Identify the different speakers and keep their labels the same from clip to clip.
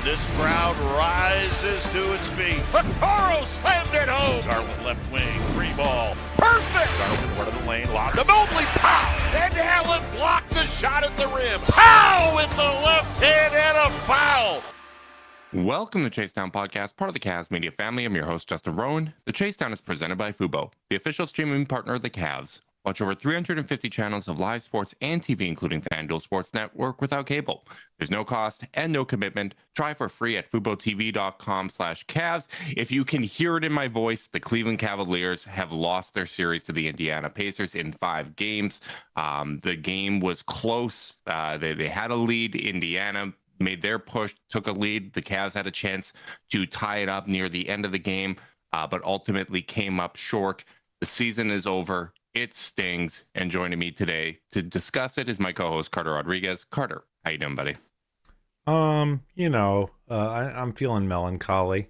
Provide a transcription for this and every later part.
Speaker 1: This crowd rises to its feet. Vaccaro slammed it home. Garland left wing, free ball. Perfect! Garland one of the lane, lob to Mobley. Pow! And Allen blocked the shot at the rim. Pow! With the left hand and a foul.
Speaker 2: Welcome to Chase Down Podcast, part of the Cavs media family. I'm your host, Justin Rowan. The Chase Down is presented by Fubo, the official streaming partner of the Cavs. Watch over 350 channels of live sports and TV, including FanDuel Sports Network without cable. There's no cost and no commitment. Try for free at FuboTV.com/Cavs. If you can hear it in my voice, the Cleveland Cavaliers have lost their series to the Indiana Pacers in 5 games. The game was close. They had a lead. Indiana made their push, took a lead. The Cavs had a chance to tie it up near the end of the game, but ultimately came up short. The season is over. It stings. And joining me today to discuss it is my co-host, Carter Rodriguez. Carter, how you doing, buddy?
Speaker 3: I'm feeling melancholy.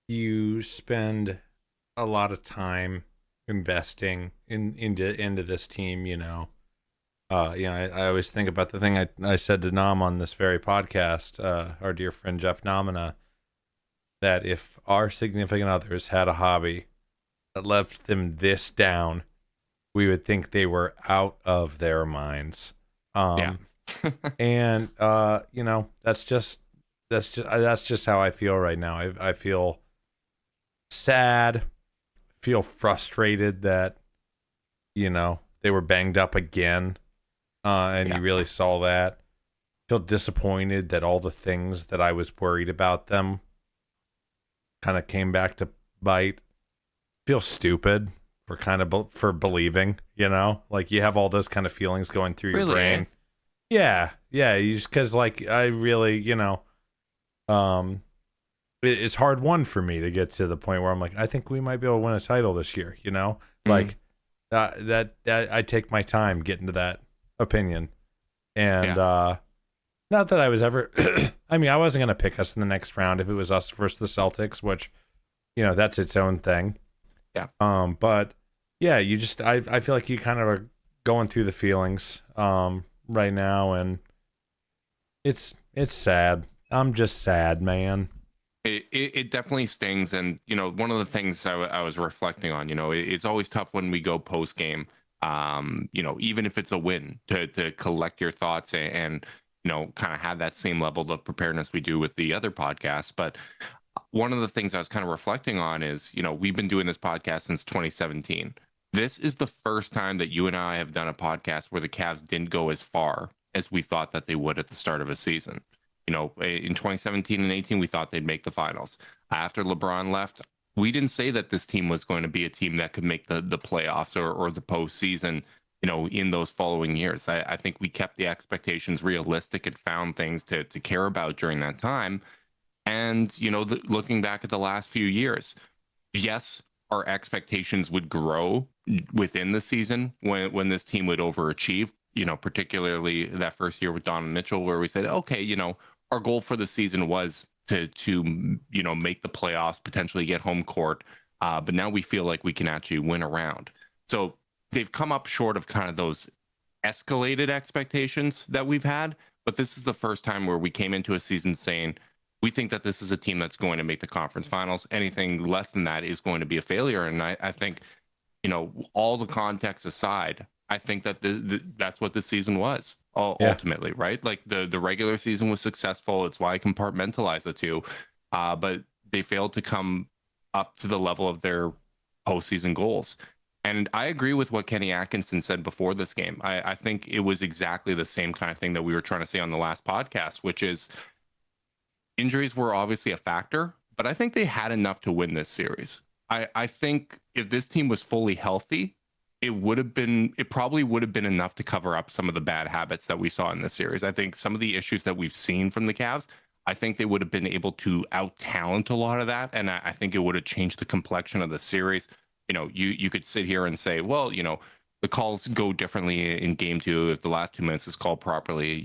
Speaker 3: You spend a lot of time investing into this team, I always think about the thing I said to Nam on this very podcast, our dear friend Jeff Namina, that if our significant others had a hobby that left them this down, we would think they were out of their minds. And that's just how I feel right now. I feel sad, feel frustrated that they were banged up again, and you really saw that. Feel disappointed that all the things that I was worried about them kind of came back to bite. Feel stupid for believing, like you have all those kind of feelings going through your brain. Yeah, you just because I really, it's hard won for me to get to the point where I'm like, I think we might be able to win a title this year, like that I take my time getting to that opinion, and not that I was ever. I mean, I wasn't gonna pick us in the next round if it was us versus the Celtics, which, that's its own thing.
Speaker 2: Yeah.
Speaker 3: But yeah, you just I feel like you kind of are going through the feelings right now, and it's sad. I'm just sad, man.
Speaker 2: It definitely stings. And, one of the things I was reflecting on, it's always tough when we go post game, even if it's a win, to collect your thoughts and kind of have that same level of preparedness we do with the other podcasts. But one of the things I was kind of reflecting on is, we've been doing this podcast since 2017. This is the first time that you and I have done a podcast where the Cavs didn't go as far as we thought that they would at the start of a season. In 2017 and 18, we thought they'd make the finals. After LeBron left, we didn't say that this team was going to be a team that could make the playoffs or the postseason, in those following years. I think we kept the expectations realistic and found things to care about during that time. And, looking back at the last few years, yes, our expectations would grow within the season when this team would overachieve, particularly that first year with Donovan Mitchell, where we said, okay, our goal for the season was to make the playoffs, potentially get home court. But now we feel like we can actually win a round. So they've come up short of kind of those escalated expectations that we've had. But this is the first time where we came into a season saying, we think that this is a team that's going to make the conference finals. Anything less than that is going to be a failure. And I think, all the context aside, I think that that's what this season was ultimately, right? Like the regular season was successful. It's why I compartmentalize the two. But they failed to come up to the level of their postseason goals. And I agree with what Kenny Atkinson said before this game. I think it was exactly the same kind of thing that we were trying to say on the last podcast, which is injuries were obviously a factor, but I think they had enough to win this series. I think if this team was fully healthy, it probably would have been enough to cover up some of the bad habits that we saw in this series. I think some of the issues that we've seen from the Cavs, I think they would have been able to out-talent a lot of that, and I think it would have changed the complexion of the series. You could sit here and say, well, the calls go differently in game 2 if the last 2 minutes is called properly.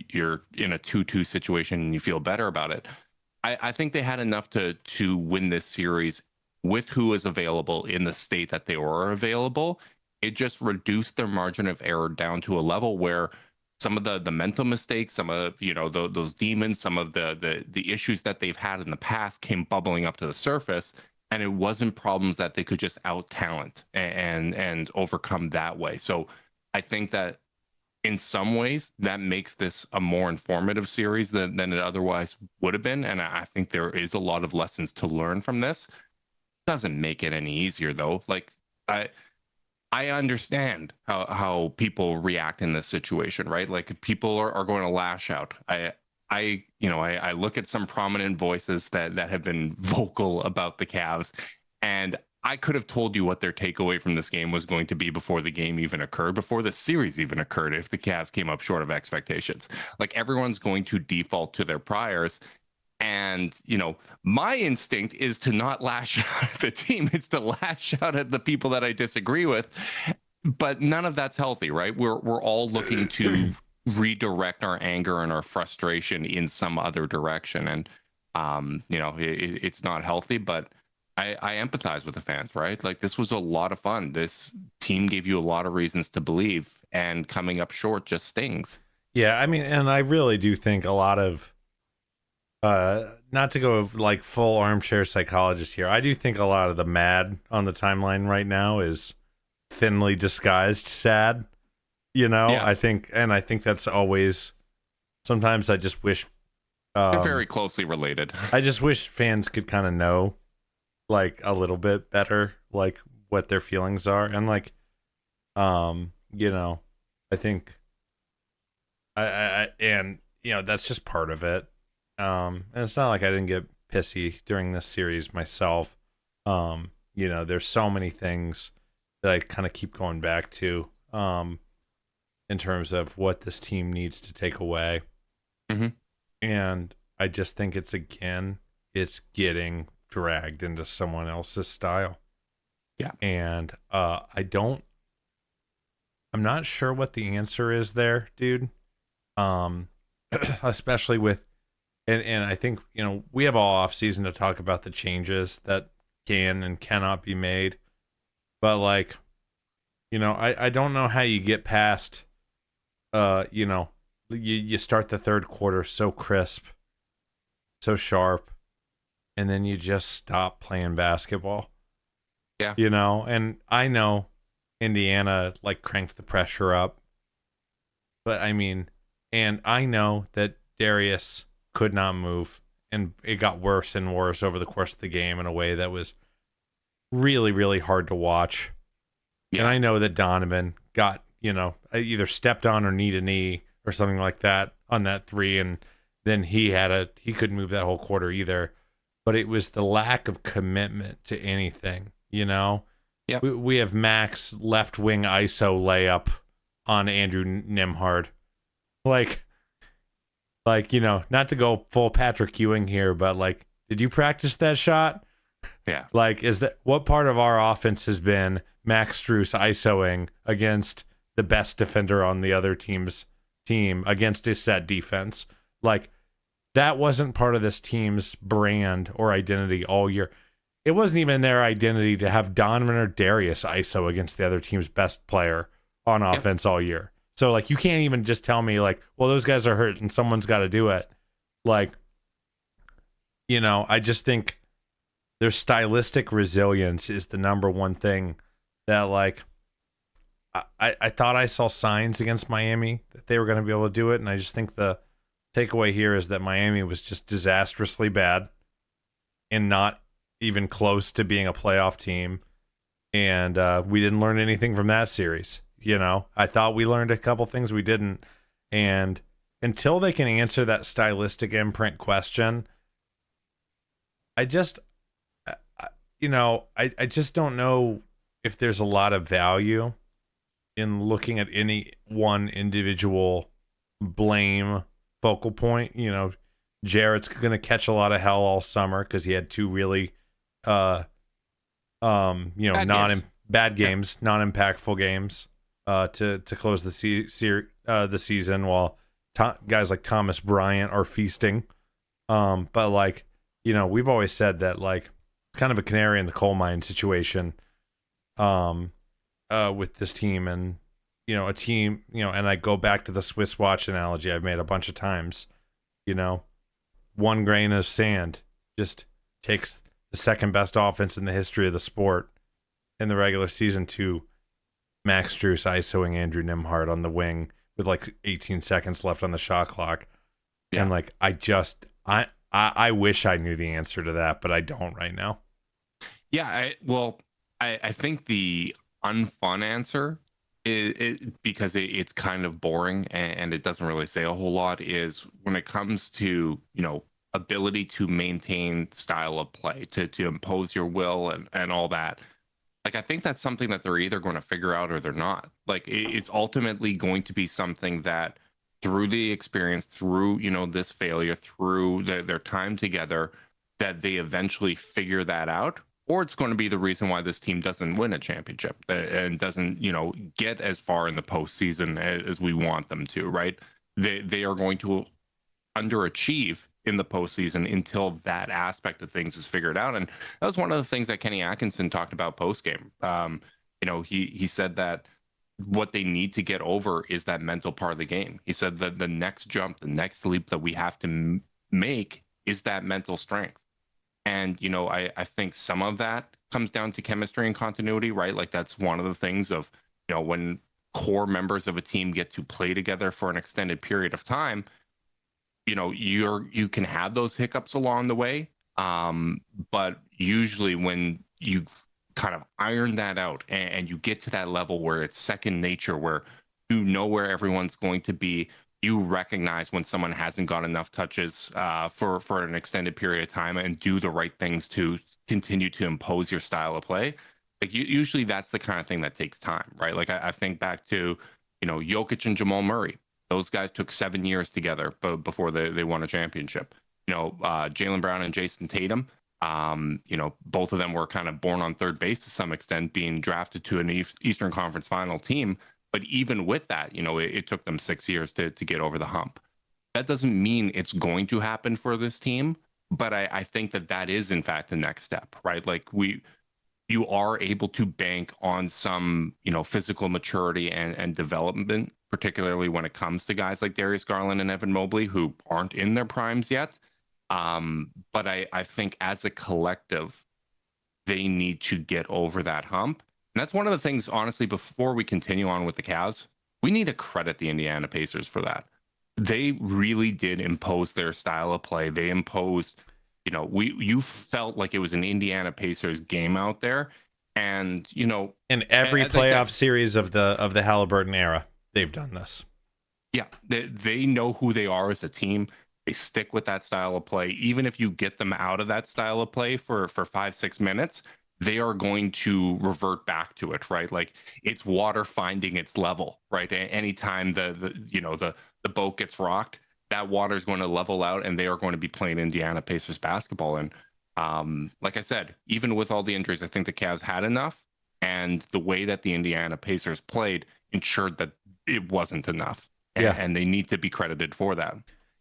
Speaker 2: You're in a 2-2 situation and you feel better about it. I think they had enough to win this series with who is available in the state that they were available. It just reduced their margin of error down to a level where some of the mental mistakes, some of those demons, some of the issues that they've had in the past came bubbling up to the surface, and it wasn't problems that they could just out talent and overcome that way. So I think that in some ways that makes this a more informative series than it otherwise would have been, and I think there is a lot of lessons to learn from this. Doesn't make it any easier though. Like I understand how people react in this situation, right? Like people are going to lash out. I look at some prominent voices that have been vocal about the Cavs, and I could have told you what their takeaway from this game was going to be before the game even occurred, before the series even occurred, if the Cavs came up short of expectations. Like everyone's going to default to their priors. And, my instinct is to not lash out at the team. It's to lash out at the people that I disagree with. But none of that's healthy, right? We're all looking to redirect our anger and our frustration in some other direction. And, it's not healthy, but I empathize with the fans, right? Like this was a lot of fun. This team gave you a lot of reasons to believe, and coming up short just stings.
Speaker 3: Yeah, I mean, and I really do think a lot of not to go like full armchair psychologist here, I do think a lot of the mad on the timeline right now is thinly disguised sad.
Speaker 2: Yeah.
Speaker 3: I think that's always, sometimes I just wish
Speaker 2: they're very closely related.
Speaker 3: I just wish fans could kind of know like a little bit better like what their feelings are, and like I think I that's just part of it. And it's not like I didn't get pissy during this series myself. There's so many things that I kind of keep going back to in terms of what this team needs to take away.
Speaker 2: Mm-hmm.
Speaker 3: And I just think it's getting dragged into someone else's style.
Speaker 2: Yeah.
Speaker 3: And I'm not sure what the answer is there, dude. especially with, and I think, we have all off season to talk about the changes that can and cannot be made. But like, I don't know how you get past, you start the third quarter so crisp, so sharp, and then you just stop playing basketball.
Speaker 2: Yeah.
Speaker 3: And I know Indiana like cranked the pressure up, but I mean, and I know that Darius could not move, and it got worse and worse over the course of the game in a way that was really, really hard to watch.
Speaker 2: Yeah.
Speaker 3: And I know that Donovan got, either stepped on or kneed a knee or something like that on that three, and then he couldn't move that whole quarter either. But it was the lack of commitment to anything,
Speaker 2: Yep.
Speaker 3: We have Max left wing ISO layup on Andrew Nembhard. Like, not to go full Patrick Ewing here, but like, did you practice that shot?
Speaker 2: Yeah.
Speaker 3: Like, what part of our offense has been Max Strus ISOing against the best defender on the other team's team against a set defense? Like, that wasn't part of this team's brand or identity all year. It wasn't even their identity to have Donovan or Darius ISO against the other team's best player on offense all year. So, like, you can't even just tell me, like, well, those guys are hurt and someone's got to do it. Like, I just think their stylistic resilience is the number one thing that, like, I thought I saw signs against Miami that they were going to be able to do it, and I just think the takeaway here is that Miami was just disastrously bad and not even close to being a playoff team, and we didn't learn anything from that series. I thought we learned a couple things we didn't, and until they can answer that stylistic imprint question, I just don't know if there's a lot of value in looking at any one individual blame focal point. Jarrett's going to catch a lot of hell all summer because he had two really, bad games, non-impactful games to close the season, while guys like Thomas Bryant are feasting. But like, we've always said that, like, kind of a canary in the coal mine situation with this team, and a team, and I go back to the Swiss watch analogy I've made a bunch of times. One grain of sand just takes the second best offense in the history of the sport in the regular season to Max Strus ISOing Andrew Nembhard on the wing with like 18 seconds left on the shot clock.
Speaker 2: Yeah.
Speaker 3: And like, I wish I knew the answer to that, but I don't right now.
Speaker 2: Yeah, I think the unfun answer is because it's kind of boring and it doesn't really say a whole lot, is when it comes to, ability to maintain style of play, to impose your will and all that. Like, I think that's something that they're either going to figure out or they're not. Like, it's ultimately going to be something that through the experience, through, this failure, through their time together, that they eventually figure that out. Or it's going to be the reason why this team doesn't win a championship and doesn't, get as far in the postseason as we want them to, right? They are going to underachieve in the postseason until that aspect of things is figured out. And that was one of the things that Kenny Atkinson talked about post-game. He said that what they need to get over is that mental part of the game. He said that the next jump, the next leap that we have to make is that mental strength. And, I think some of that comes down to chemistry and continuity, right? Like, that's one of the things of, when core members of a team get to play together for an extended period of time, you can have those hiccups along the way. But usually when you kind of iron that out and you get to that level where it's second nature, where you know where everyone's going to be, you recognize when someone hasn't got enough touches for an extended period of time, and do the right things to continue to impose your style of play. Like, usually that's the kind of thing that takes time, right? Like, I think back to, Jokic and Jamal Murray. Those guys took 7 years together before they won a championship. Jaylen Brown and Jason Tatum, both of them were kind of born on third base to some extent, being drafted to an Eastern Conference final team. But even with that, it took them 6 years to get over the hump. That doesn't mean it's going to happen for this team, but I think that is in fact the next step, right? Like you are able to bank on some, physical maturity and development, particularly when it comes to guys like Darius Garland and Evan Mobley, who aren't in their primes yet. But I think as a collective, they need to get over that hump. And that's one of the things, honestly, before we continue on with the Cavs, we need to credit the Indiana Pacers for that. They really did impose their style of play. They imposed, you felt like it was an Indiana Pacers game out there. And,
Speaker 3: in every playoff series of the Halliburton era, they've done this.
Speaker 2: Yeah, they know who they are as a team. They stick with that style of play. Even if you get them out of that style of play for 5-6 minutes, they are going to revert back to it, right? Like it's water finding its level, right? Anytime the boat gets rocked, that water is going to level out, and they are going to be playing Indiana Pacers basketball. And like I said, even with all the injuries, I think the Cavs had enough, and the way that the Indiana Pacers played ensured that it wasn't enough. And they need to be credited for that.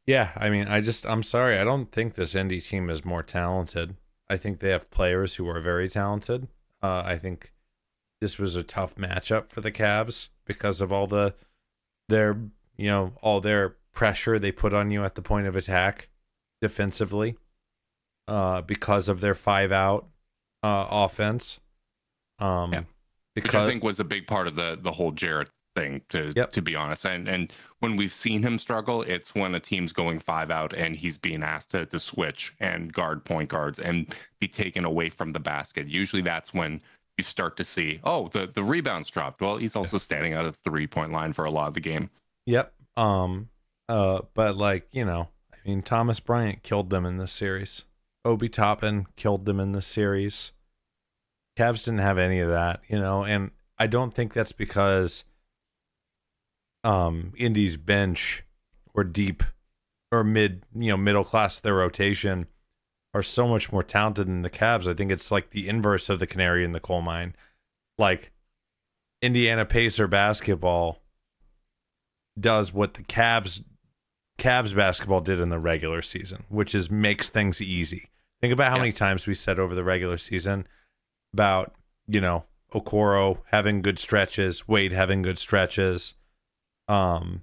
Speaker 3: Yeah, I mean, I'm sorry. I don't think this Indy team is more talented. I think they have players who are very talented. I think this was a tough matchup for the Cavs because of all their pressure they put on you at the point of attack defensively, because of their 5-out offense.
Speaker 2: Which I think was a big part of the whole Jarrett thing, to be honest. And when we've seen him struggle, it's when a team's going 5-out and he's being asked to switch and guard point guards and be taken away from the basket. Usually that's when you start to see, the rebounds dropped. Well, he's also standing out of the 3-point line for a lot of the game.
Speaker 3: Yep. But Thomas Bryant killed them in this series. Obi Toppin killed them in this series. Cavs didn't have any of that, and I don't think that's because Indy's bench or deep or middle class of their rotation are so much more talented than the Cavs. I think it's like the inverse of the canary in the coal mine. Like Indiana Pacer basketball does what the Cavs basketball did in the regular season, which is makes things easy. Think about how many times we said over the regular season about, Okoro having good stretches, Wade having good stretches, Jerome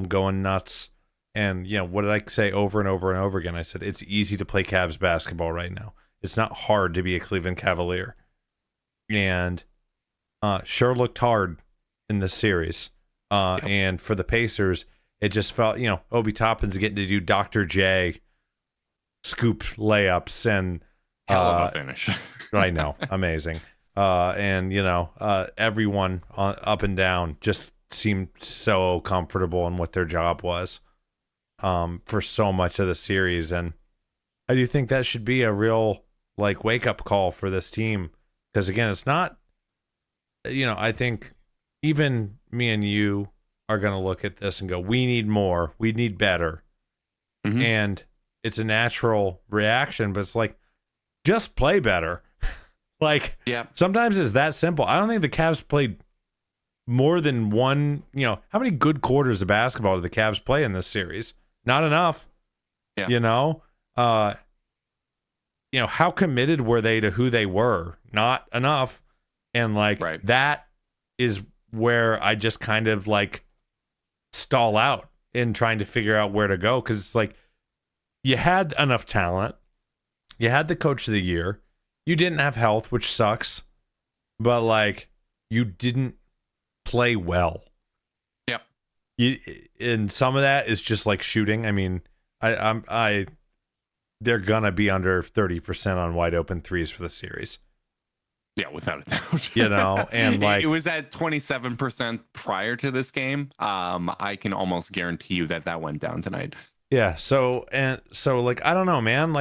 Speaker 3: going nuts. And, what did I say over and over and over again? I said, it's easy to play Cavs basketball right now. It's not hard to be a Cleveland Cavalier. And sure looked hard in this series. And for the Pacers, it just felt, Obi Toppin's getting to do Dr. J scoop layups and
Speaker 2: hell of a finish.
Speaker 3: I know, amazing. And everyone up and down just seemed so comfortable in what their job was for so much of the series. And I do think that should be a real wake up call for this team, because again, it's not, I think even me and you are going to look at this and go, we need more, we need better. Mm-hmm. And it's a natural reaction, but it's just play better. Sometimes it's that simple. I don't think the Cavs played more than one, how many good quarters of basketball did the Cavs play in this series? Not enough. Yeah. How committed were they to who they were? Not enough. And that is where I just kind of stall out in trying to figure out where to go. Cause it's you had enough talent. You had the coach of the year. You didn't have health, which sucks, but you didn't play well.
Speaker 2: Yep.
Speaker 3: And some of that is just shooting. I mean, they're gonna be under 30% on wide open threes for the series.
Speaker 2: Yeah, without a doubt.
Speaker 3: And
Speaker 2: it was at 27% prior to this game. I can almost guarantee you that went down tonight.
Speaker 3: Yeah. So I don't know, man.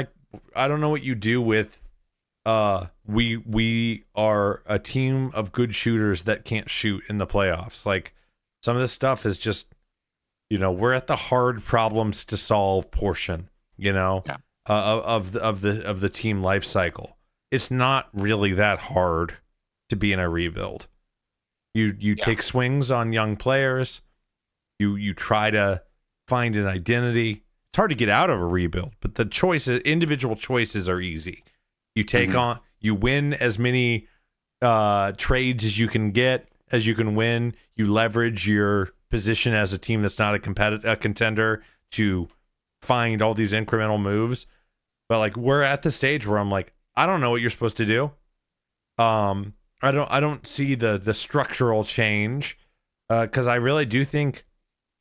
Speaker 3: I don't know what you do with we are a team of good shooters that can't shoot in the playoffs. Some of this stuff is just, we're at the hard problems to solve portion, of the team life cycle. It's not really that hard to be in a rebuild. You take swings on young players, You try to find an identity. It's hard to get out of a rebuild, but the individual choices are easy. You take on, you win as many trades as you can win. You leverage your position as a team that's not a contender to find all these incremental moves. But like, we're at the stage where I'm like, I don't know what you're supposed to do. I don't see the structural change, because I really do think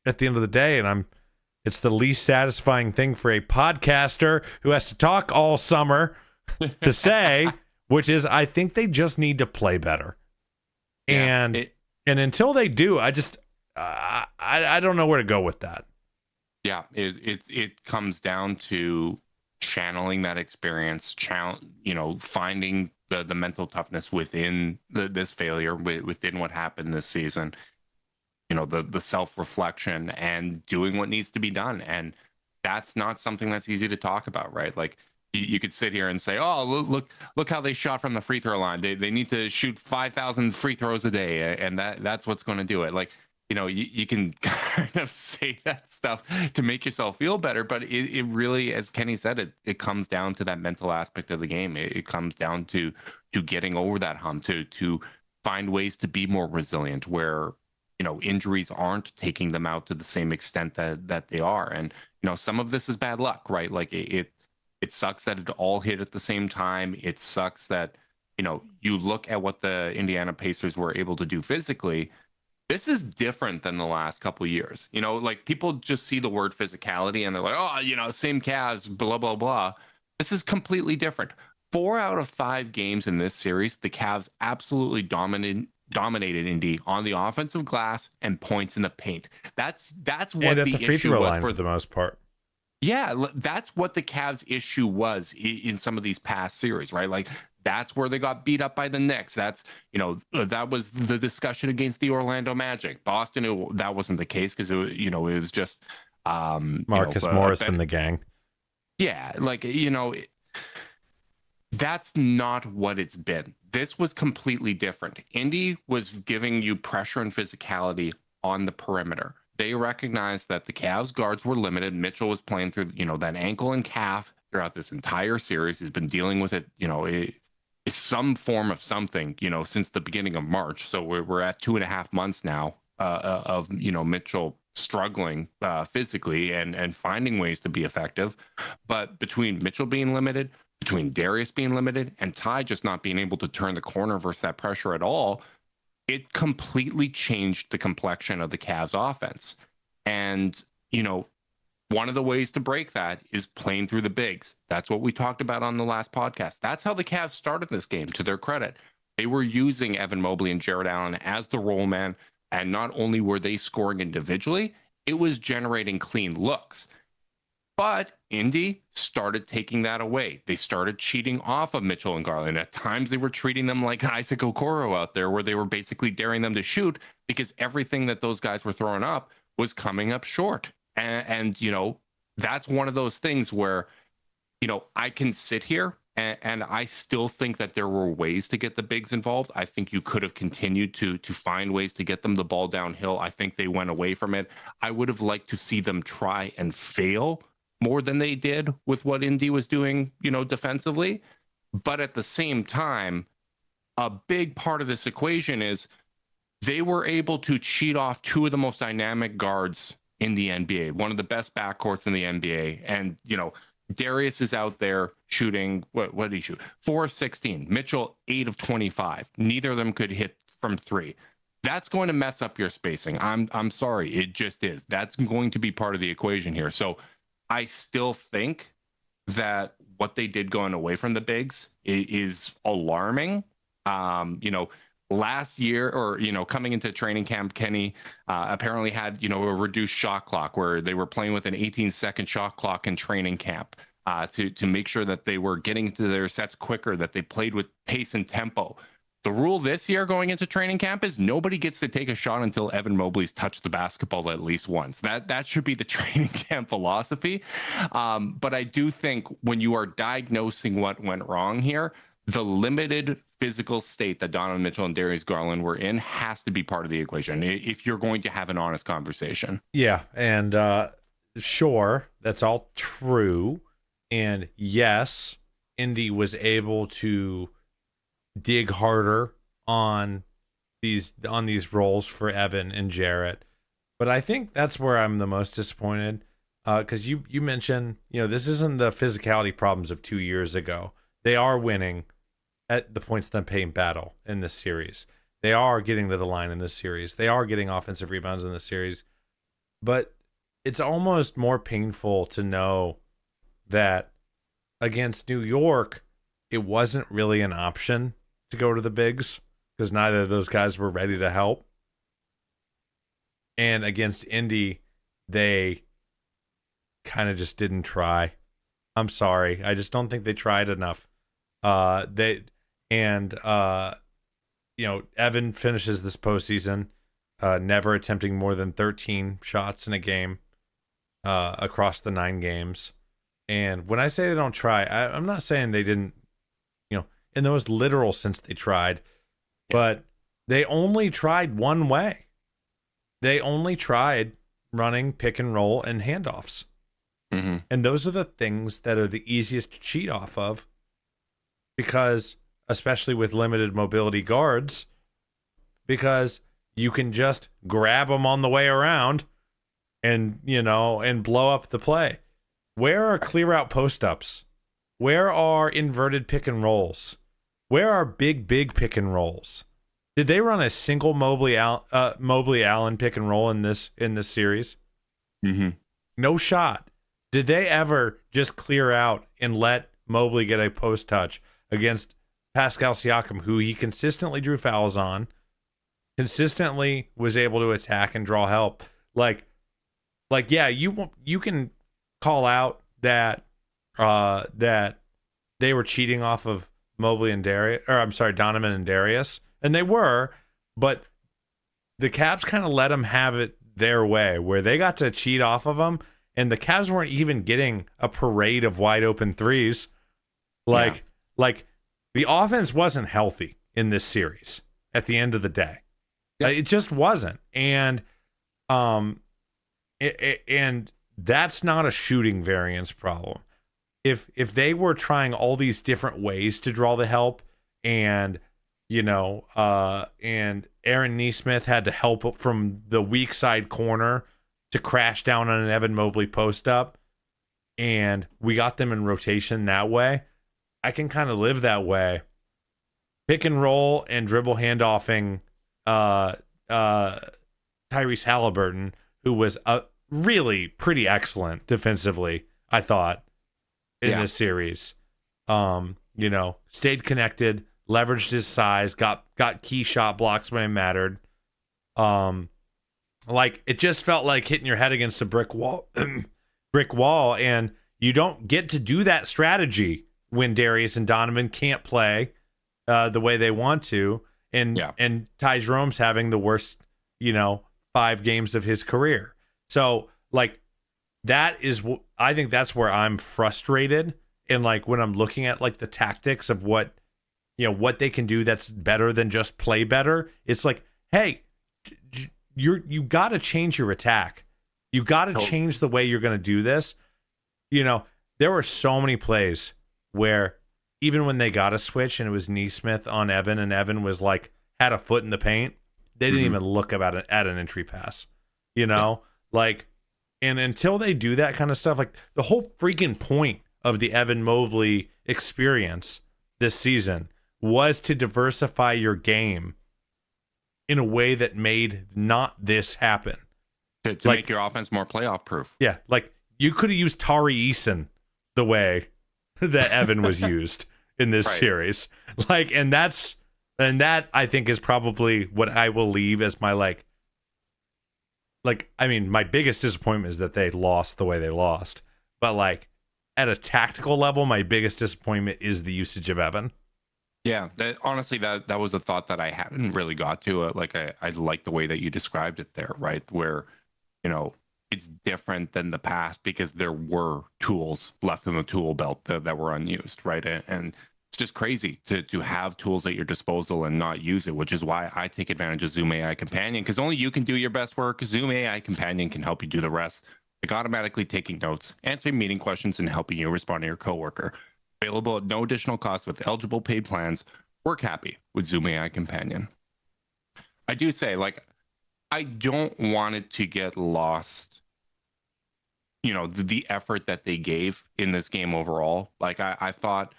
Speaker 3: at the end of the day, it's the least satisfying thing for a podcaster who has to talk all summer to say, which is, I think they just need to play better.
Speaker 2: Yeah,
Speaker 3: and until they do, I don't know where to go with that.
Speaker 2: Yeah, it comes down to channeling that experience, finding the mental toughness within this failure, within what happened this season. The self-reflection and doing what needs to be done. And that's not something that's easy to talk about, right? Like, you could sit here and say, oh, look how they shot from the free throw line. They need to shoot 5,000 free throws a day, and that's what's going to do it. Like, you can kind of say that stuff to make yourself feel better, but it really, as Kenny said, it comes down to that mental aspect of the game. It comes down to getting over that hump, to find ways to be more resilient, where injuries aren't taking them out to the same extent that they are. And some of this is bad luck, right? Like, it sucks that it all hit at the same time. It sucks that you look at what the Indiana Pacers were able to do physically. This is different than the last couple of years. Like, people just see the word physicality and they're like, oh, same Cavs, blah, blah, blah. This is completely different. 4 out of 5 games in this series, the Cavs absolutely dominated Indy on the offensive glass and points in the paint. That's what
Speaker 3: and at
Speaker 2: the
Speaker 3: free
Speaker 2: issue
Speaker 3: throw
Speaker 2: was
Speaker 3: line for the most part.
Speaker 2: Yeah, that's what the Cavs' issue was in some of these past series, right? Like, that's where they got beat up by the Knicks. That's, that was the discussion against the Orlando Magic. Boston, that wasn't the case, because it was just
Speaker 3: Marcus Morris and the gang.
Speaker 2: Yeah, like, that's not what it's been. This was completely different. Indy was giving you pressure and physicality on the perimeter. They recognized that the Cavs guards were limited. Mitchell was playing through, that ankle and calf throughout this entire series. He's been dealing with it, it's some form of something, since the beginning of March. So we're at 2.5 months now of, Mitchell struggling physically and finding ways to be effective. But between Mitchell being limited, between Darius being limited, and Ty just not being able to turn the corner versus that pressure at all, it completely changed the complexion of the Cavs offense. And, one of the ways to break that is playing through the bigs. That's what we talked about on the last podcast. That's how the Cavs started this game, to their credit. They were using Evan Mobley and Jared Allen as the roll man, and not only were they scoring individually, it was generating clean looks. But Indy started taking that away. They started cheating off of Mitchell and Garland. At times, they were treating them like Isaac Okoro out there, where they were basically daring them to shoot, because everything that those guys were throwing up was coming up short. And that's one of those things where, I can sit here and I still think that there were ways to get the bigs involved. I think you could have continued to find ways to get them the ball downhill. I think they went away from it. I would have liked to see them try and fail more than they did with what Indy was doing, defensively. But at the same time, a big part of this equation is they were able to cheat off 2 of the most dynamic guards in the NBA, one of the best backcourts in the NBA. And, Darius is out there shooting, what did he shoot? 4 of 16. Mitchell, 8 of 25. Neither of them could hit from 3. That's going to mess up your spacing. I'm sorry. It just is. That's going to be part of the equation here. So I still think that what they did going away from the bigs is alarming. Last year, or coming into training camp, Kenny apparently had a reduced shot clock, where they were playing with an 18-second shot clock in training camp to make sure that they were getting to their sets quicker, that they played with pace and tempo. The rule this year going into training camp is nobody gets to take a shot until Evan Mobley's touched the basketball at least once. That should be the training camp philosophy. But I do think when you are diagnosing what went wrong here, the limited physical state that Donovan Mitchell and Darius Garland were in has to be part of the equation if you're going to have an honest conversation.
Speaker 3: Yeah, and sure, that's all true. And yes, Indy was able to dig harder on these roles for Evan and Jarrett. But I think that's where I'm the most disappointed. Because you mentioned, this isn't the physicality problems of 2 years ago. They are winning at the points of the paint battle in this series. They are getting to the line in this series. They are getting offensive rebounds in this series. But it's almost more painful to know that against New York, it wasn't really an option to go to the bigs because neither of those guys were ready to help. And against Indy, they kind of just didn't try. I'm sorry. I just don't think they tried enough. Evan finishes this postseason never attempting more than 13 shots in a game across the 9 games. And when I say they don't try, I'm not saying they didn't, in the most literal sense they tried, but they only tried one way. They only tried running pick and roll and handoffs.
Speaker 2: Mm-hmm.
Speaker 3: And those are the things that are the easiest to cheat off of because, especially with limited mobility guards, because you can just grab them on the way around and, and blow up the play. Where are clear out post ups? Where are inverted pick and rolls? Where are big pick and rolls? Did they run a single Mobley Allen pick and roll in this series?
Speaker 2: Mm-hmm.
Speaker 3: No shot. Did they ever just clear out and let Mobley get a post touch against Pascal Siakam, who he consistently drew fouls on, consistently was able to attack and draw help? Yeah, you can call out that they were cheating off of Mobley and Donovan and Darius, and they were, but the Cavs kind of let them have it their way, where they got to cheat off of them, and the Cavs weren't even getting a parade of wide open threes. Like the offense wasn't healthy in this series at the end of the day.
Speaker 2: Yeah.
Speaker 3: It just wasn't, and that's not a shooting variance problem. If they were trying all these different ways to draw the help, and and Aaron Nesmith had to help from the weak side corner to crash down on an Evan Mobley post up, and we got them in rotation that way, I can kind of live that way. Pick and roll and dribble handoffing Tyrese Halliburton, who was really pretty excellent defensively, I thought, in this series. Stayed connected, leveraged his size, got key shot blocks when it mattered. It just felt like hitting your head against a brick wall, and you don't get to do that strategy when Darius and Donovan can't play the way they want to, and Ty Jerome's having the worst, 5 games of his career. So that is, I think that's where I'm frustrated. And when I'm looking at the tactics of what they can do that's better than just play better, it's hey, you got to change your attack. You got to change the way you're going to do this. There were so many plays where even when they got a switch and it was Nesmith on Evan, and Evan was had a foot in the paint, they didn't even look at an entry pass. And until they do that kind of stuff, the whole freaking point of the Evan Mobley experience this season was to diversify your game in a way that made not this happen.
Speaker 2: To make your offense more playoff proof.
Speaker 3: Yeah, you could have used Tari Eason the way that Evan was used in this series. And that I think is probably what I will leave as my my biggest disappointment is that they lost the way they lost. But at a tactical level, my biggest disappointment is the usage of Evan.
Speaker 2: Yeah, honestly, that was a thought that I hadn't really got to. I like the way that you described it there, right? Where, it's different than the past because there were tools left in the tool belt that were unused, right? And it's just crazy to have tools at your disposal and not use it, which is why I take advantage of Zoom AI Companion, because only you can do your best work. Zoom AI Companion can help you do the rest, like automatically taking notes, answering meeting questions, and helping you respond to your coworker. Available at no additional cost with eligible paid plans. Work happy with Zoom AI Companion. I do say, like, I don't want it to get lost, the effort that they gave in this game overall. Like, I thought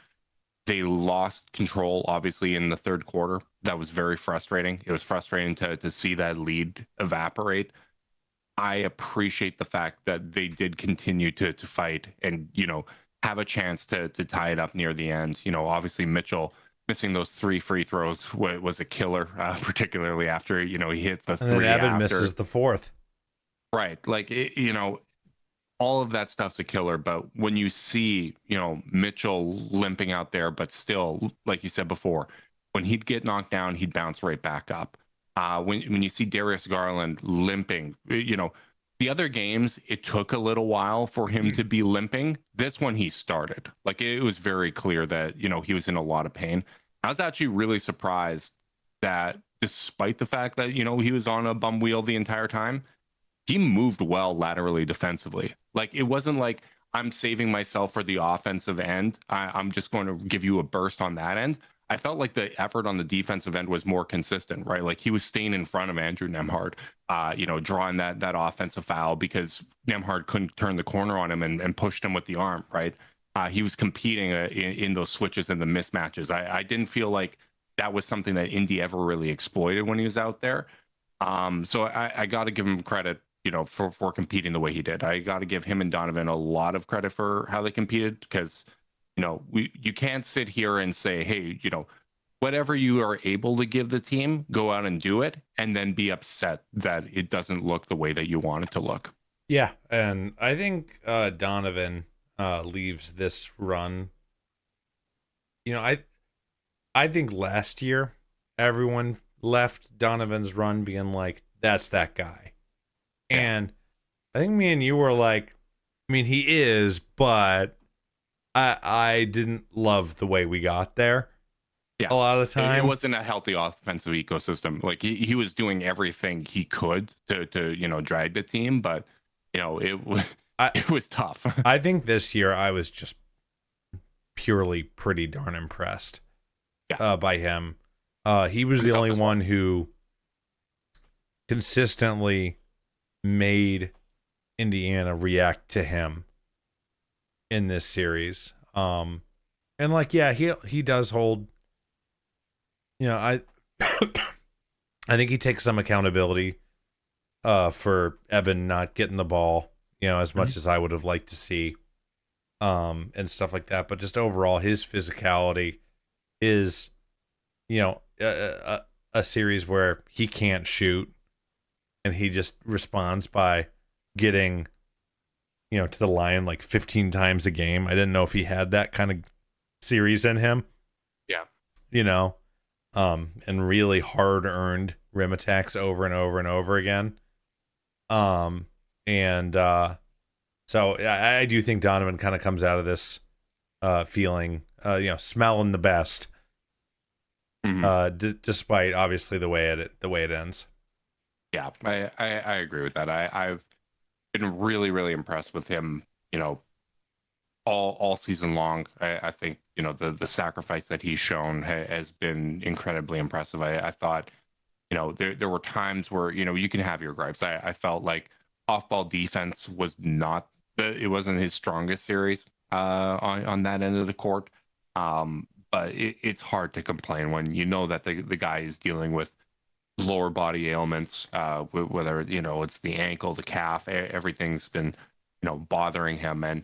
Speaker 2: they lost control, obviously, in the third quarter. That was very frustrating. It was frustrating to see that lead evaporate. I appreciate the fact that they did continue to fight and, have a chance to tie it up near the end. Obviously Mitchell missing those 3 free throws was a killer, particularly after, he hits the 3
Speaker 3: And then Evan
Speaker 2: after.
Speaker 3: misses the 4th.
Speaker 2: Right. Like, all of that stuff's a killer. But when you see, Mitchell limping out there, but still, like you said before, when he'd get knocked down, he'd bounce right back up. When you see Darius Garland limping, the other games, it took a little while for him to be limping. This one, he started. Like, it was very clear that, he was in a lot of pain. I was actually really surprised that despite the fact that, he was on a bum wheel the entire time, he moved well laterally defensively. Like, it wasn't like I'm saving myself for the offensive end. I'm just going to give you a burst on that end. I felt like the effort on the defensive end was more consistent, right? Like, he was staying in front of Andrew Nembhard, drawing that offensive foul because Nembhard couldn't turn the corner on him and pushed him with the arm, right? He was competing in those switches and the mismatches. I didn't feel like that was something that Indy ever really exploited when he was out there. So I got to give him credit, for competing the way he did. I got to give him and Donovan a lot of credit for how they competed, because, you can't sit here and say, hey, whatever you are able to give the team, go out and do it, and then be upset that it doesn't look the way that you want it to look.
Speaker 3: Yeah, and I think Donovan leaves this run. I think last year everyone left Donovan's run being like, that's that guy. Yeah. And I think me and you were like, I mean, he is, but I didn't love the way we got there.
Speaker 2: Yeah,
Speaker 3: a lot of the time
Speaker 2: it wasn't a healthy offensive ecosystem. Like, he was doing everything he could to drag the team, but it was tough.
Speaker 3: I think this year I was just purely pretty darn impressed by him. He was the only one who consistently made Indiana react to him in this series. And like, yeah, he does hold, I I think he takes some accountability for Evan not getting the ball, as much as I would have liked to see, and stuff like that. But just overall, his physicality is, a series where he can't shoot, and he just responds by getting, to the line like 15 times a game. I didn't know if he had that kind of series in him.
Speaker 2: Yeah.
Speaker 3: And really hard-earned rim attacks over and over and over again. So I do think Donovan kind of comes out of this feeling, smelling the best, despite obviously the way it ends.
Speaker 2: Yeah, I agree with that. I've been really, really impressed with him, all season long. I think, the sacrifice that he's shown has been incredibly impressive. I thought, there were times where, you can have your gripes. I felt like off-ball defense was it wasn't his strongest series on that end of the court. But it's hard to complain when you know that the guy is dealing with lower body ailments, whether, it's the ankle, the calf, everything's been, bothering him. And,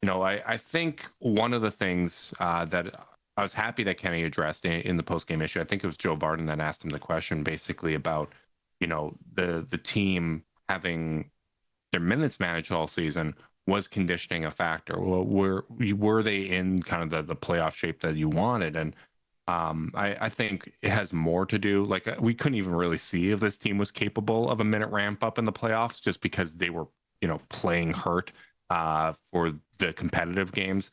Speaker 2: I think one of the things that I was happy that Kenny addressed in the post-game issue, I think it was Joe Barton that asked him the question basically about, the team having their minutes managed all season. Was conditioning a factor? Well, were they in kind of the playoff shape that you wanted? And I think it has more to do. Like, we couldn't even really see if this team was capable of a minute ramp up in the playoffs, just because they were, playing hurt for the competitive games.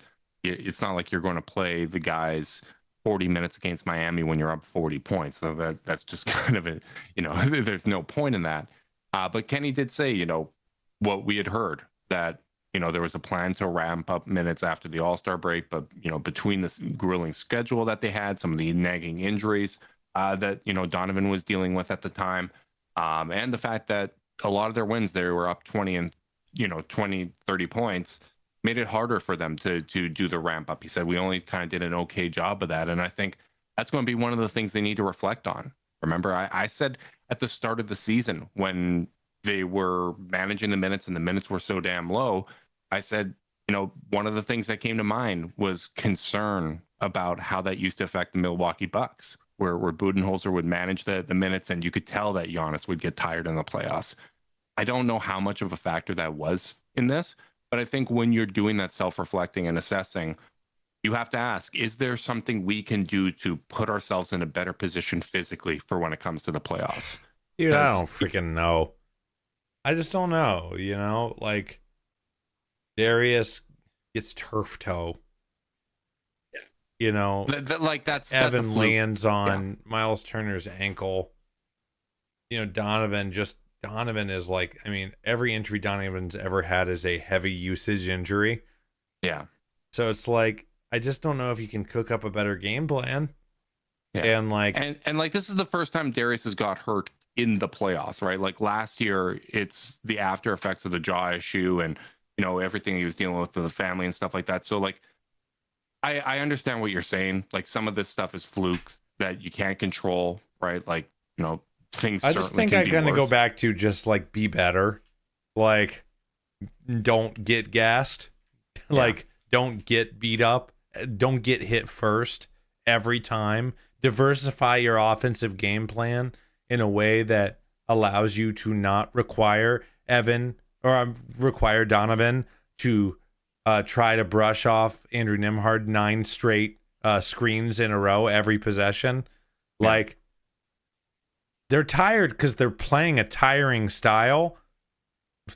Speaker 2: it's not like you're going to play the guys 40 minutes against Miami when you're up 40 points. So that's just kind of there's no point in that. But Kenny did say, what we had heard, that, there was a plan to ramp up minutes after the All-Star break, but, between this grueling schedule that they had, some of the nagging injuries that, Donovan was dealing with at the time, and the fact that a lot of their wins, they were up 20, 30 points, made it harder for them to do the ramp up. He said, we only kind of did an okay job of that. And I think that's going to be one of the things they need to reflect on. Remember, I said at the start of the season, when they were managing the minutes and the minutes were so damn low, I said, one of the things that came to mind was concern about how that used to affect the Milwaukee Bucks, where Budenholzer would manage the minutes, and you could tell that Giannis would get tired in the playoffs. I don't know how much of a factor that was in this, but I think when you're doing that self-reflecting and assessing, you have to ask, is there something we can do to put ourselves in a better position physically for when it comes to the playoffs?
Speaker 3: Dude, I don't freaking know. I just don't know, like Darius gets turf toe.
Speaker 2: That's
Speaker 3: Evan lands on Miles Turner's ankle. Donovan is like, every injury Donovan's ever had is a heavy usage injury.
Speaker 2: Yeah.
Speaker 3: So it's like, I just don't know if you can cook up a better game plan.
Speaker 2: Yeah. And this is the first time Darius has got hurt in the playoffs, right? Like last year, it's the after effects of the jaw issue and, everything he was dealing with the family and stuff like that. So like, I understand what you're saying. Like some of this stuff is flukes that you can't control, right? Like, things.
Speaker 3: I just think I'm gonna go back to just like be better, like don't get gassed, like don't get beat up, don't get hit first every time. Diversify your offensive game plan in a way that allows you to not require require Donovan to try to brush off Andrew Nembhard 9 straight screens in a row every possession.
Speaker 2: Yeah.
Speaker 3: Like, they're tired because they're playing a tiring style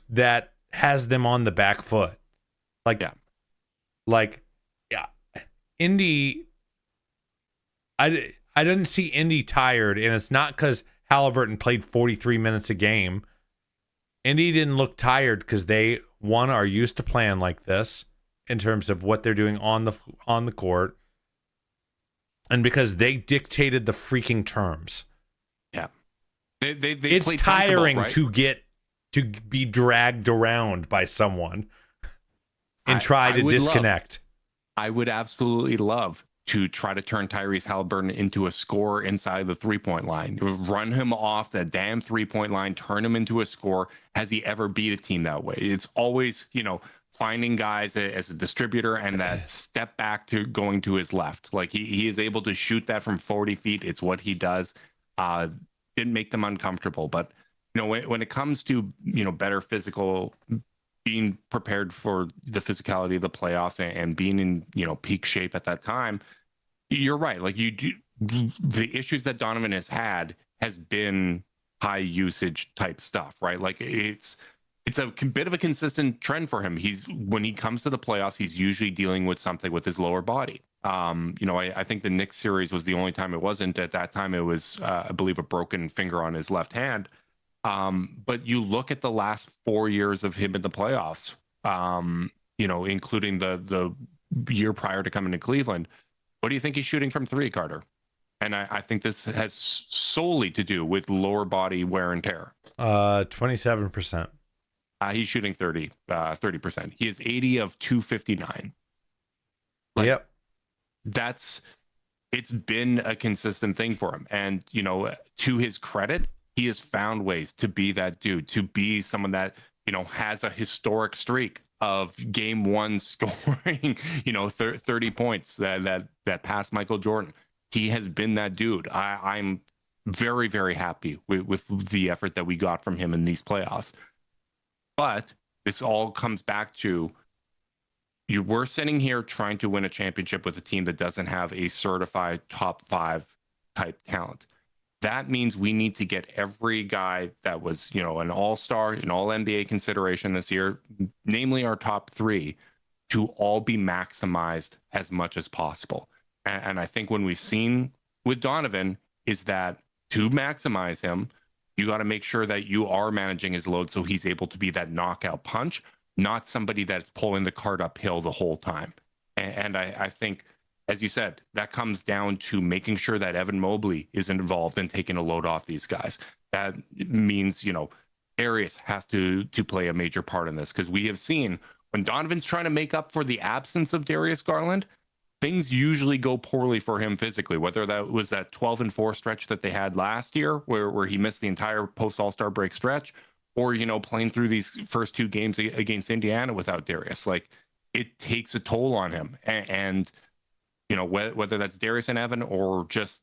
Speaker 3: that has them on the back foot. Indy, I didn't see Indy tired, and it's not because Halliburton played 43 minutes a game. Indy didn't look tired because they, one, are used to playing like this in terms of what they're doing on the court, and because they dictated the freaking terms.
Speaker 2: Yeah. They
Speaker 3: it's tiring, right? to be dragged around by someone and try to disconnect.
Speaker 2: I would absolutely love to try to turn Tyrese Halliburton into a scorer inside the 3-point line. Run him off that damn 3-point line, turn him into a scorer. Has he ever beat a team that way? It's always, finding guys as a distributor and that step back to going to his left. Like he is able to shoot that from 40 feet. It's what he does. Didn't make them uncomfortable. But, when it comes to, better physical, being prepared for the physicality of the playoffs and being in, peak shape at that time, you're right. Like the issues that Donovan has been high usage type stuff, right? Like it's a bit of a consistent trend for him. When he comes to the playoffs, he's usually dealing with something with his lower body. I think the Knicks series was the only time it wasn't. At that time, it was, I believe, a broken finger on his left hand. But you look at the last 4 years of him in the playoffs, including the year prior to coming to Cleveland. What do you think he's shooting from three, Carter? And I think this has solely to do with lower body wear and tear.
Speaker 3: 27%.
Speaker 2: He's shooting 30%. He is 80 of 259.
Speaker 3: Yep.
Speaker 2: It's been a consistent thing for him. And, to his credit, he has found ways to be that dude, to be someone that, has a historic streak of game one scoring, 30 points that passed Michael Jordan. He has been that dude. I'm very, very happy with the effort that we got from him in these playoffs. But this all comes back to, you were sitting here trying to win a championship with a team that doesn't have a certified top 5 type talent. That means we need to get every guy that was, an all-star, an all-NBA consideration this year, namely our top 3, to all be maximized as much as possible. And I think when we've seen with Donovan is that to maximize him, you got to make sure that you are managing his load so he's able to be that knockout punch, not somebody that's pulling the cart uphill the whole time. And I think, as you said, that comes down to making sure that Evan Mobley isn't involved in taking a load off these guys. That means, Darius has to play a major part in this, because we have seen when Donovan's trying to make up for the absence of Darius Garland, things usually go poorly for him physically, whether that was that 12-4 stretch that they had last year where he missed the entire post-All-Star break stretch, or, playing through these first two games against Indiana without Darius. Like, it takes a toll on him. And whether that's Darius and Evan or just,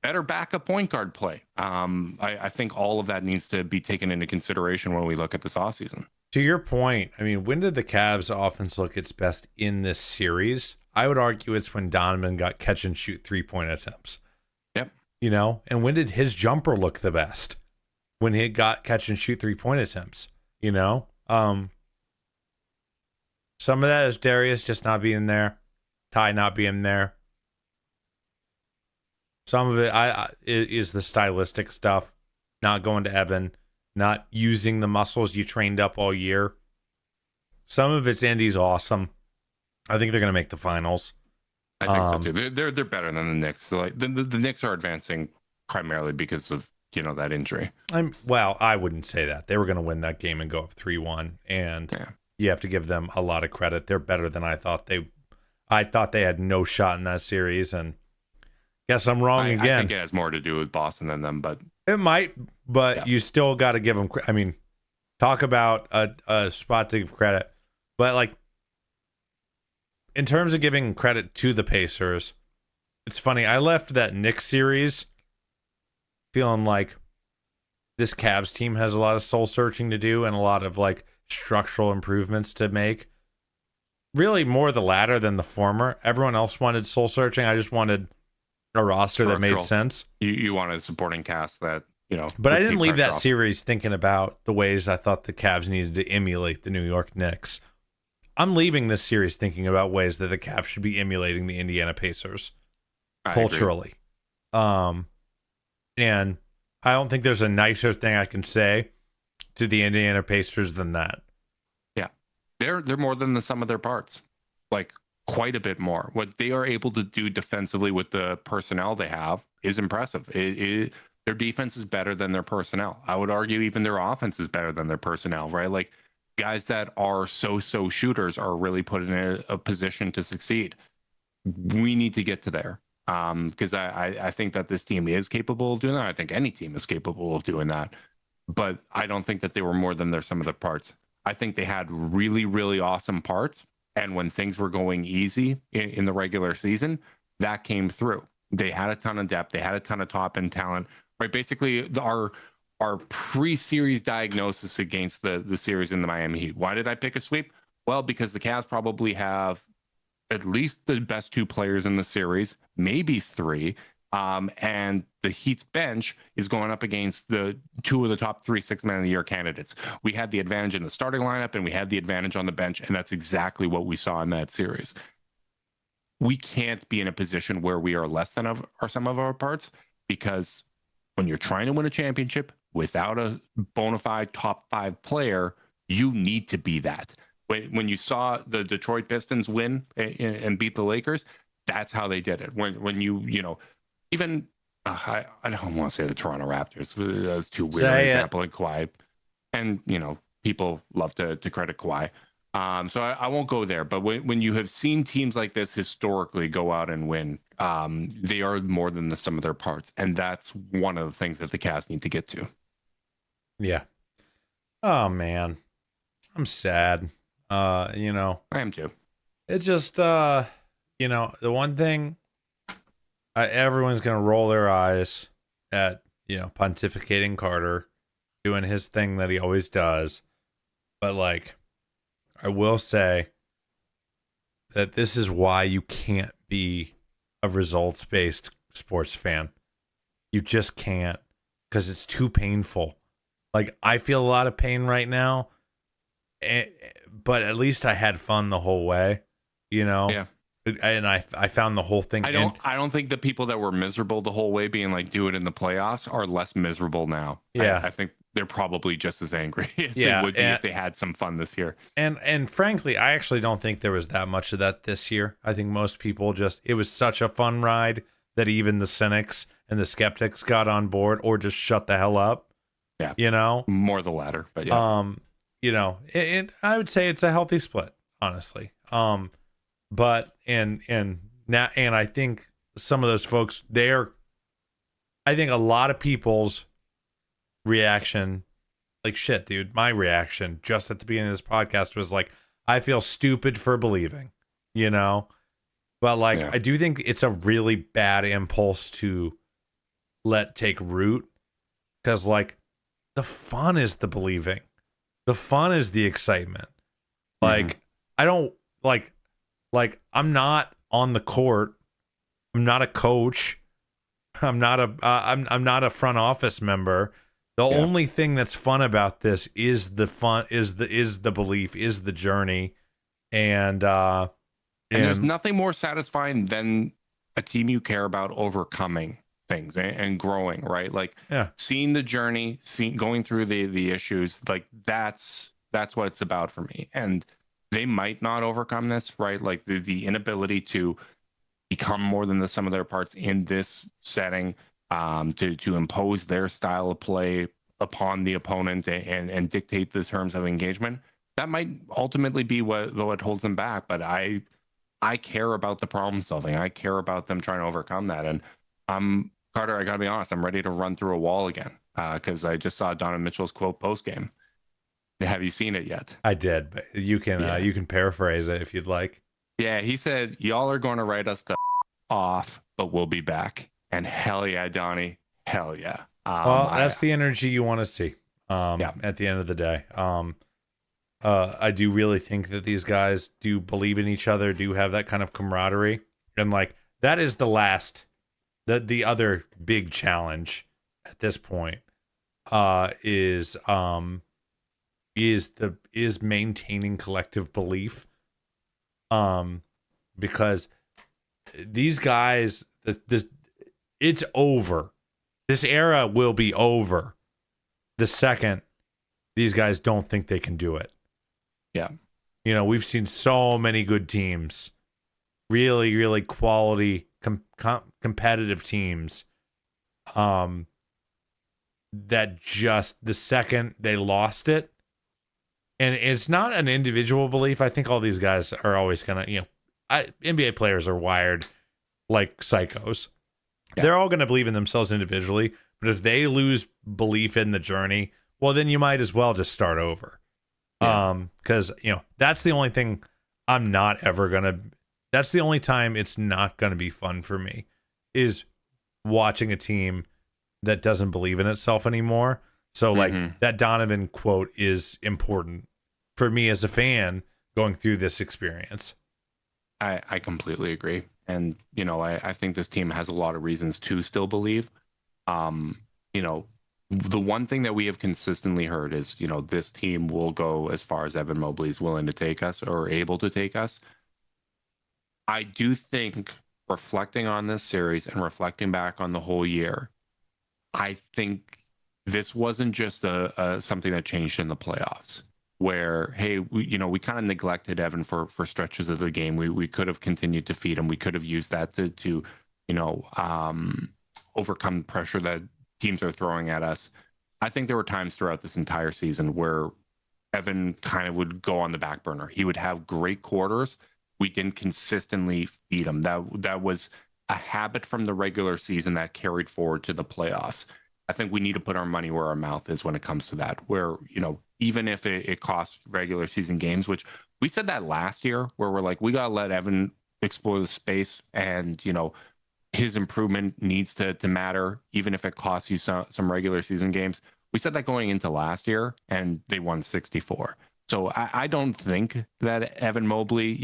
Speaker 2: better backup point guard play. I think all of that needs to be taken into consideration when we look at this offseason.
Speaker 3: To your point, I mean, when did the Cavs offense look its best in this series? I would argue it's when Donovan got catch and shoot 3-point attempts.
Speaker 2: Yep.
Speaker 3: And when did his jumper look the best? When he got catch and shoot 3-point attempts, Some of that is Darius just not being there, Ty not being there. Some of it is the stylistic stuff, not going to Evan, not using the muscles you trained up all year. Some of it's Indy's awesome. I think they're going to make the finals.
Speaker 2: I think so too. They're better than the Knicks. So like the Knicks are advancing primarily because of that injury.
Speaker 3: I wouldn't say that. They were going to win that game and go up 3-1, and you have to give them a lot of credit. They're better than I thought they. I thought they had no shot in that series, and guess I'm wrong again.
Speaker 2: I think it has more to do with Boston than them, but
Speaker 3: it might. But you still got to give them. I mean, talk about a spot to give credit, but like in terms of giving credit to the Pacers, it's funny. I left that Knicks series feeling like this Cavs team has a lot of soul searching to do and a lot of like structural improvements to make. Really more the latter than the former. Everyone else wanted soul searching. I just wanted a roster that made sense.
Speaker 2: You wanted a supporting cast that,
Speaker 3: But I didn't leave that series thinking about the ways I thought the Cavs needed to emulate the New York Knicks. I'm leaving this series thinking about ways that the Cavs should be emulating the Indiana Pacers culturally. And I don't think there's a nicer thing I can say to the Indiana Pacers than that.
Speaker 2: Yeah. They're more than the sum of their parts. Like quite a bit more. What they are able to do defensively with the personnel they have is impressive. Their defense is better than their personnel. I would argue even their offense is better than their personnel, right? Like guys that are so-so shooters are really put in a position to succeed. We need to get to there. Because I think that this team is capable of doing that. I think any team is capable of doing that. But I don't think that they were more than their sum of the parts. I think they had really, really awesome parts. And when things were going easy in the regular season, that came through. They had a ton of depth. They had a ton of top-end talent. Right? Basically, our pre-series diagnosis against the series in the Miami Heat. Why did I pick a sweep? Well, because the Cavs probably have at least the best two players in the series, maybe three. And the Heat's bench is going up against the two of the top 3 6-man of the year candidates. We had the advantage in the starting lineup and we had the advantage on the bench. And that's exactly what we saw in that series. We can't be in a position where we are less than our sum of our parts, because when you're trying to win a championship without a bona fide top 5 player, you need to be that. When you saw the Detroit Pistons win and beat the Lakers, that's how they did it. When even I don't want to say the Toronto Raptors. That's too weird an example. Like Kawhi, and people love to credit Kawhi. So I won't go there. But when you have seen teams like this historically go out and win, they are more than the sum of their parts, and that's one of the things that the Cavs need to get to.
Speaker 3: Yeah. Oh man, I'm sad. I
Speaker 2: am too.
Speaker 3: It's just, the one thing everyone's going to roll their eyes at, pontificating Carter doing his thing that he always does. But like, I will say that this is why you can't be a results-based sports fan. You just can't, because it's too painful. Like, I feel a lot of pain right now but at least I had fun the whole way, you know.
Speaker 2: Yeah.
Speaker 3: And I found the whole thing.
Speaker 2: I don't think the people that were miserable the whole way being like, do it in the playoffs, are less miserable now.
Speaker 3: Yeah.
Speaker 2: I think they're probably just as angry as
Speaker 3: Yeah,
Speaker 2: they would be if they had some fun this year.
Speaker 3: And frankly, I actually don't think there was that much of that this year. I think most people it was such a fun ride that even the cynics and the skeptics got on board or just shut the hell up.
Speaker 2: Yeah.
Speaker 3: You know?
Speaker 2: More the latter, but yeah.
Speaker 3: You know, I would say it's a healthy split, honestly. But I think some of those folks I think a lot of people's reaction, like, shit, dude, my reaction just at the beginning of this podcast was like, I feel stupid for believing, you know? But like, I do think it's a really bad impulse to let take root, because like the fun is the believing. The fun is the excitement. Like, I don't like I'm not on the court. I'm not a coach. I'm not a front office member. The only thing that's fun about this is the fun, is the belief, is the journey. And
Speaker 2: there's nothing more satisfying than a team you care about overcoming things and growing, right? Like seeing the journey, going through the issues, like that's what it's about for me. And they might not overcome this, right? Like the inability to become more than the sum of their parts in this setting, to impose their style of play upon the opponent and dictate the terms of engagement. That might ultimately be what holds them back. But I care about the problem solving. I care about them trying to overcome that. And Carter, I gotta be honest, I'm ready to run through a wall again, because I just saw Donovan Mitchell's quote post game. Have you seen it yet?
Speaker 3: I did, but you can paraphrase it if you'd like.
Speaker 2: Yeah, he said, "Y'all are going to write us the off, but we'll be back." And hell yeah, Donnie, hell yeah.
Speaker 3: Well, that's the energy you want to see. At the end of the day, I do really think that these guys do believe in each other, do have that kind of camaraderie, and like that is the other big challenge at this point is maintaining collective belief, because these guys, it's over. This era will be over the second these guys don't think they can do it.
Speaker 2: Yeah.
Speaker 3: You know, we've seen so many good teams, really, really quality, competitive teams, that just the second they lost it, and it's not an individual belief. I think all these guys are always gonna, NBA players are wired like psychos. Yeah. They're all gonna believe in themselves individually, but if they lose belief in the journey, well, then you might as well just start over. Because that's the only thing that's the only time it's not gonna be fun for me, is watching a team that doesn't believe in itself anymore. So like that Donovan quote is important for me as a fan going through this experience.
Speaker 2: I completely agree. And, I think this team has a lot of reasons to still believe. The one thing that we have consistently heard is, this team will go as far as Evan Mobley is willing to take us or able to take us. I do think, reflecting on this series and reflecting back on the whole year, I think this wasn't just something that changed in the playoffs, where, hey, we kind of neglected Evan for stretches of the game. We could have continued to feed him. We could have used that to overcome pressure that teams are throwing at us. I think there were times throughout this entire season where Evan kind of would go on the back burner. He would have great quarters. We didn't consistently feed him. That was a habit from the regular season that carried forward to the playoffs. I think we need to put our money where our mouth is when it comes to that, where, even if it costs regular season games, which we said that last year, where we're like, we got to let Evan explore the space, and, his improvement needs to matter, even if it costs you some regular season games. We said that going into last year, and they won 64. So I don't think that Evan Mobley,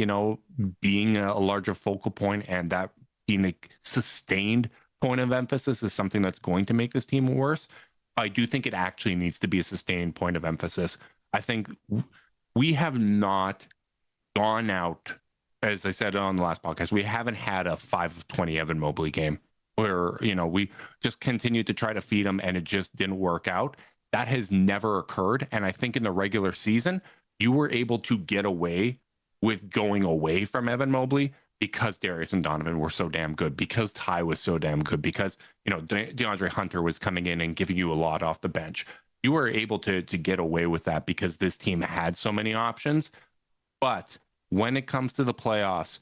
Speaker 2: being a larger focal point and that being a sustained point of emphasis is something that's going to make this team worse. I do think it actually needs to be a sustained point of emphasis. I think we have not gone out, as I said on the last podcast, we haven't had a 5 of 20 Evan Mobley game where, we just continued to try to feed him and it just didn't work out. That has never occurred. And I think in the regular season, you were able to get away with going away from Evan Mobley because Darius and Donovan were so damn good, because Ty was so damn good, because, DeAndre Hunter was coming in and giving you a lot off the bench. You were able to get away with that because this team had so many options. But when it comes to the playoffs,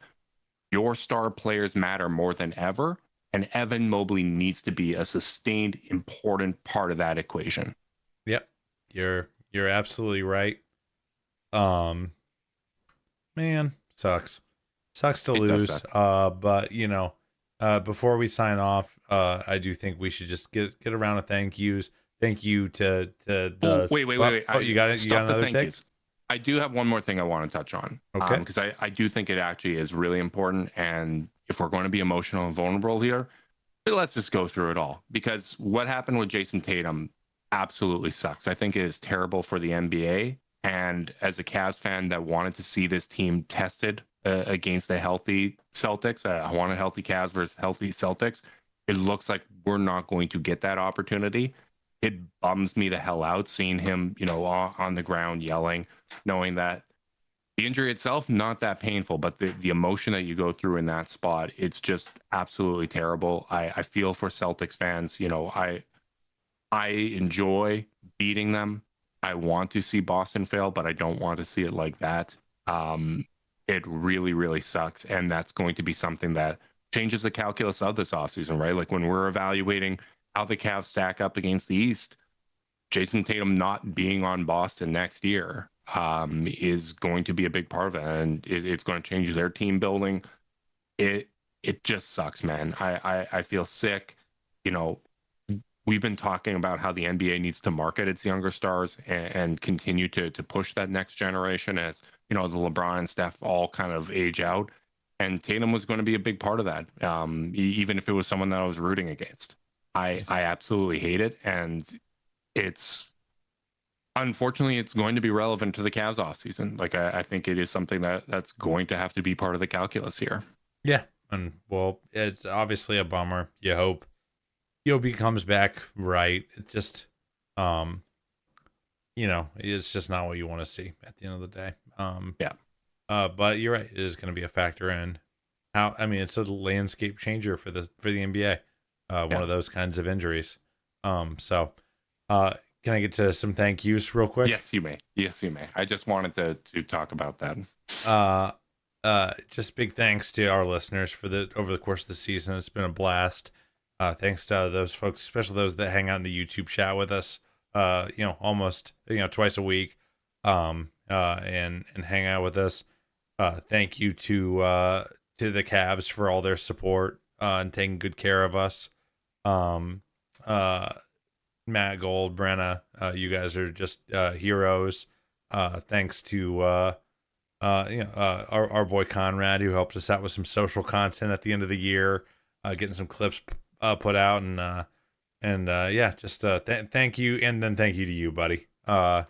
Speaker 2: your star players matter more than ever. And Evan Mobley needs to be a sustained, important part of that equation.
Speaker 3: Yep. You're absolutely right. Man, sucks to lose. But before we sign off, I do think we should just get around to thank yous. Thank you to the.
Speaker 2: Wait.
Speaker 3: Oh, you got it. You got another take?
Speaker 2: I do have one more thing I want to touch on.
Speaker 3: Okay.
Speaker 2: Because I do think it actually is really important. And if we're going to be emotional and vulnerable here, let's just go through it all. Because what happened with Jason Tatum absolutely sucks. I think it is terrible for the NBA. And as a Cavs fan that wanted to see this team tested against a healthy Celtics, I wanted healthy Cavs versus healthy Celtics. It looks like we're not going to get that opportunity. It bums me the hell out seeing him, on the ground yelling, knowing that the injury itself, not that painful, but the emotion that you go through in that spot, it's just absolutely terrible. I feel for Celtics fans. I enjoy beating them. I want to see Boston fail, but I don't want to see it like that. It really, really sucks. And that's going to be something that changes the calculus of this offseason, right? Like when we're evaluating how the Cavs stack up against the East, Jason Tatum not being on Boston next year is going to be a big part of it. And it's going to change their team building. It just sucks, man. I feel sick. We've been talking about how the NBA needs to market its younger stars and continue to push that next generation as, the LeBron and Steph all kind of age out. And Tatum was going to be a big part of that, even if it was someone that I was rooting against. I absolutely hate it. And unfortunately, it's going to be relevant to the Cavs offseason. Like, I think it is something that's going to have to be part of the calculus here.
Speaker 3: Yeah. And, well, it's obviously a bummer. You hope he comes back right. It just, it's just not what you want to see at the end of the day. But you're right. It is going to be a factor in how. I mean, it's a landscape changer for the NBA. One of those kinds of injuries. So, can I get to some thank yous real quick?
Speaker 2: Yes, you may. I just wanted to talk about that.
Speaker 3: Just big thanks to our listeners for over the course of the season. It's been a blast. Thanks to those folks, especially those that hang out in the YouTube chat with us, almost, twice a week, and hang out with us. Thank you to the Cavs for all their support, and taking good care of us. Matt Gold, Brenna, you guys are just, heroes. Thanks to, our boy Conrad, who helped us out with some social content at the end of the year, getting some clips put out, and thank you, and then thank you to you, buddy. I'm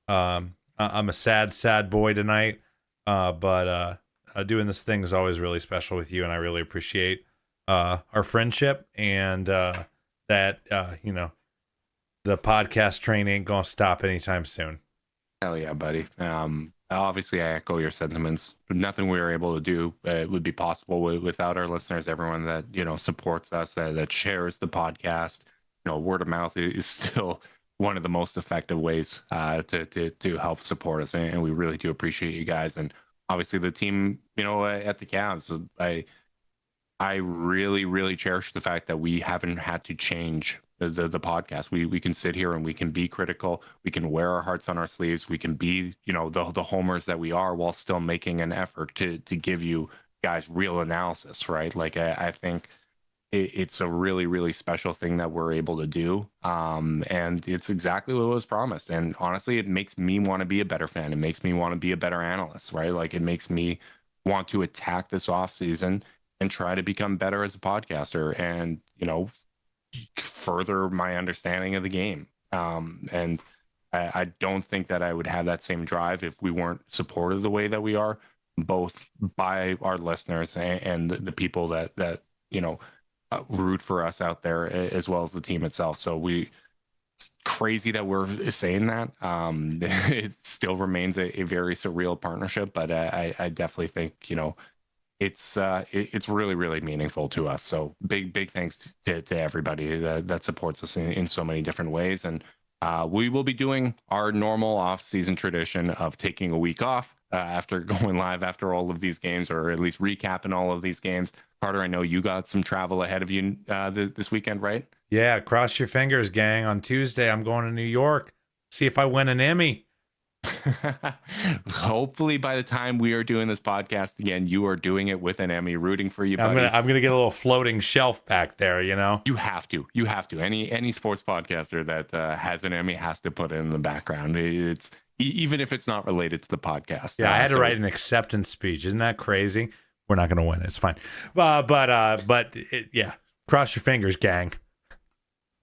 Speaker 3: a sad boy tonight, but doing this thing is always really special with you, and I really appreciate our friendship, and that the podcast train ain't gonna stop anytime soon.
Speaker 2: Hell yeah, buddy. Obviously, I echo your sentiments. Nothing we were able to do would be possible without our listeners, everyone that, supports us, that shares the podcast. Word of mouth is still one of the most effective ways to help support us. And we really do appreciate you guys. And obviously the team, at the Cavs, I really, really cherish the fact that we haven't had to change the podcast. We can sit here and we can be critical. We can wear our hearts on our sleeves. We can be, the homers that we are, while still making an effort to give you guys real analysis, right? Like, I think it's a really, really special thing that we're able to do. And it's exactly what was promised. And honestly, it makes me want to be a better fan. It makes me want to be a better analyst, right? Like, it makes me want to attack this off season and try to become better as a podcaster and, further my understanding of the game. And I don't think that I would have that same drive if we weren't supported the way that we are, both by our listeners and the people that root for us out there, as well as the team itself. So it's crazy that we're saying that. It still remains a very surreal partnership, but I definitely think, it's really, really meaningful to us. So big thanks to everybody that supports us in so many different ways. And we will be doing our normal off-season tradition of taking a week off after going live after all of these games, or at least recapping all of these games. Carter, I know you got some travel ahead of you this weekend, right?
Speaker 3: Yeah, cross your fingers, gang. On Tuesday, I'm going to New York. See if I win an Emmy.
Speaker 2: Hopefully by the time we are doing this podcast again, you are doing it with an Emmy. Rooting for you, buddy.
Speaker 3: I'm gonna get a little floating shelf back there, you
Speaker 2: have to any sports podcaster that has an Emmy has to put it in the background. It's even if it's not related to the podcast.
Speaker 3: Yeah, I had to write an acceptance speech. Isn't that crazy? We're not gonna win. It's fine. But yeah, cross your fingers, gang,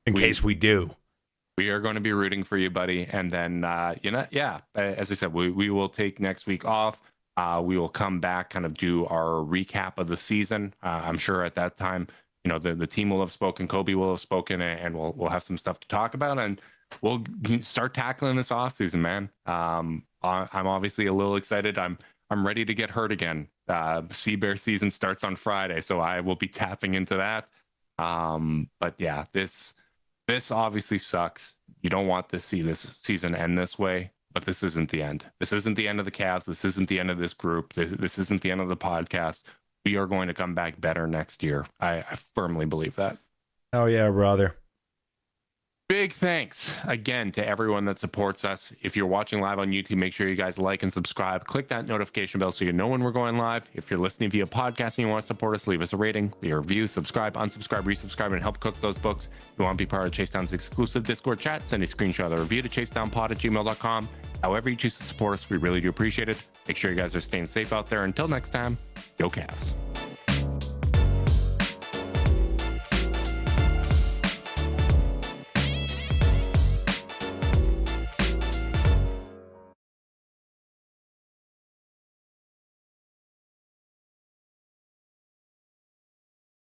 Speaker 3: in case we do.
Speaker 2: We are going to be rooting for you, buddy. And then, as I said, we will take next week off. We will come back, kind of do our recap of the season. I'm sure at that time, the team will have spoken, Kobe will have spoken, and we'll have some stuff to talk about. And we'll start tackling this offseason, man. I'm obviously a little excited. I'm ready to get hurt again. Sea Bear season starts on Friday, so I will be tapping into that. But yeah, This obviously sucks. You don't want to see this season end this way, but this isn't the end. This isn't the end of the Cavs. This isn't the end of this group. This isn't the end of the podcast. We are going to come back better next year. I firmly believe that.
Speaker 3: Oh, yeah, brother.
Speaker 2: Big thanks again to everyone that supports us. If you're watching live on YouTube, make sure you guys like and subscribe. Click that notification bell so you know when we're going live. If you're listening via podcast and you want to support us, leave us a rating, leave a review, subscribe, unsubscribe, resubscribe, and help cook those books. If you want to be part of Chasetown's exclusive Discord chat, send a screenshot of the review to chasedownpod@gmail.com. However you choose to support us, we really do appreciate it. Make sure you guys are staying safe out there. Until next time, go Cavs.